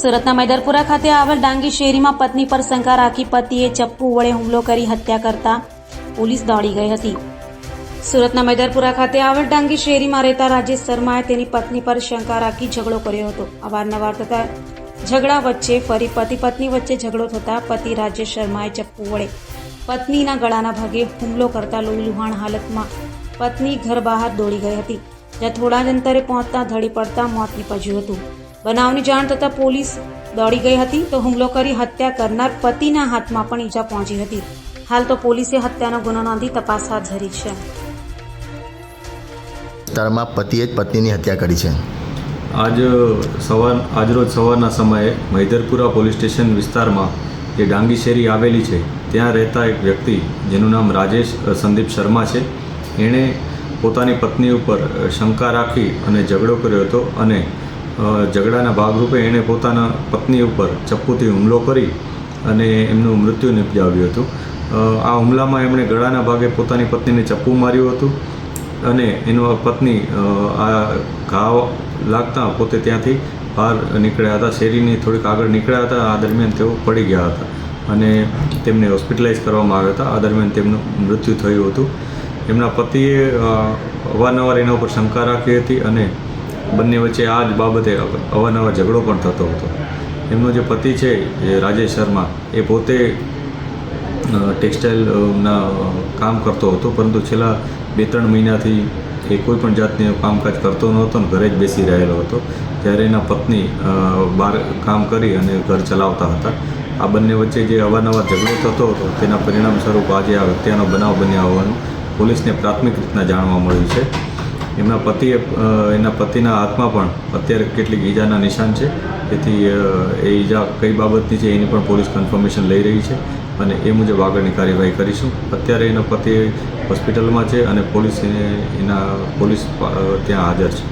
સુરતના મૈદરપુરા ખાતે આવેલ ડાંગી શેરીમાં પત્ની પર શંકા રાખી પતિએ ચપ્પુ વડે હુમલો કરી હત્યા કરતા પોલીસ દોડી ગઈ હતી. સુરતના મૈદરપુરા ખાતે આવેલ ડાંગી શેરીમાં રહેતા રાજેશ શર્માએ તેની પત્ની પર શંકા રાખી ઝઘડો કર્યો હતો. અવારનવાર થતા ઝઘડા વચ્ચે ફરી પતિ પત્ની વચ્ચે ઝઘડો થતા પતિ રાજેશ શર્માએ ચપ્પુ વડે પત્નીના ગળાના ભાગે હુમલો કરતા લોહીલુહાણ હાલતમાં પત્ની ઘર બહાર દોડી ગઈ હતી, જ્યાં થોડા જ અંતરે પહોંચતા ઢળી પડતા મોત નીપજ્યું હતું. બનાવની જાણ થતાં પોલીસ દોડી ગઈ હતી તો હુમલો કરી હત્યા કરનાર પતિના હાથમાં પણ ઈજા પહોંચી હતી. હાલ તો પોલીસે હત્યાનો ગુનો નોંધી તપાસ હાથ ધરી છે. વિસ્તારમાં પતિએ જ પત્નીની હત્યા કરી છે. આજરોજ સવારના સમયે મૈદરપુરા પોલીસ સ્ટેશન વિસ્તારમાં જે ડાંગી શેરી આવેલી છે ત્યાં રહેતા એક વ્યક્તિ જેનું નામ રાજેશ સંદીપ શર્મા છે, એણે પોતાની પત્ની ઉપર શંકા રાખી અને ઝઘડો કર્યો હતો અને ઝઘડાના ભાગરૂપે એણે પોતાના પત્ની ઉપર ચપ્પુથી હુમલો કરી અને એમનું મૃત્યુ નિપજાવ્યું હતું. આ હુમલામાં એમણે ગળાના ભાગે પોતાની પત્નીને ચપ્પુ માર્યું હતું અને એનો પત્ની આ ઘાવ લાગતા પોતે ત્યાંથી બહાર નીકળ્યા હતા. શેરીની થોડીક આગળ નીકળ્યા હતા. આ દરમિયાન તેઓ પડી ગયા હતા અને તેમને હોસ્પિટલાઇઝ કરવામાં આવ્યા હતા. આ દરમિયાન તેમનું મૃત્યુ થયું હતું. એમના પતિએ અવારનવાર એના ઉપર શંકા રાખી હતી અને બંને વચ્ચે આ જ બાબતે અવારનવાર ઝઘડો પણ થતો હતો. એમનો જે પતિ છે એ રાજેશ શર્મા એ પોતે ટેક્સટાઇલના કામ કરતો હતો, પરંતુ છેલ્લા 2-3 મહિનાથી એ કોઈ પણ જાતનું કામકાજ કરતો નહોતો અને ઘરે જ બેસી રહેલો હતો. ત્યારે એના પત્ની બહાર કામ કરી અને ઘર ચલાવતા હતા. આ બંને વચ્ચે જે અવારનવાર ઝઘડો થતો હતો તેના પરિણામ સ્વરૂપ આજે આ હત્યાનો બનાવ બન્યા હોવાનું પોલીસને પ્રાથમિક રીતના જાણવા મળ્યું છે. એના પતિના હાથમાં પણ અત્યારે કેટલીક ઈજાના નિશાન છે, તેથી એ ઈજા કઈ બાબતની છે એની પણ પોલીસ કન્ફર્મેશન લઈ રહી છે અને એ મુજબ આગળની કાર્યવાહી કરીશું. અત્યારે એના પતિ હોસ્પિટલમાં છે અને પોલીસ ત્યાં હાજર છે.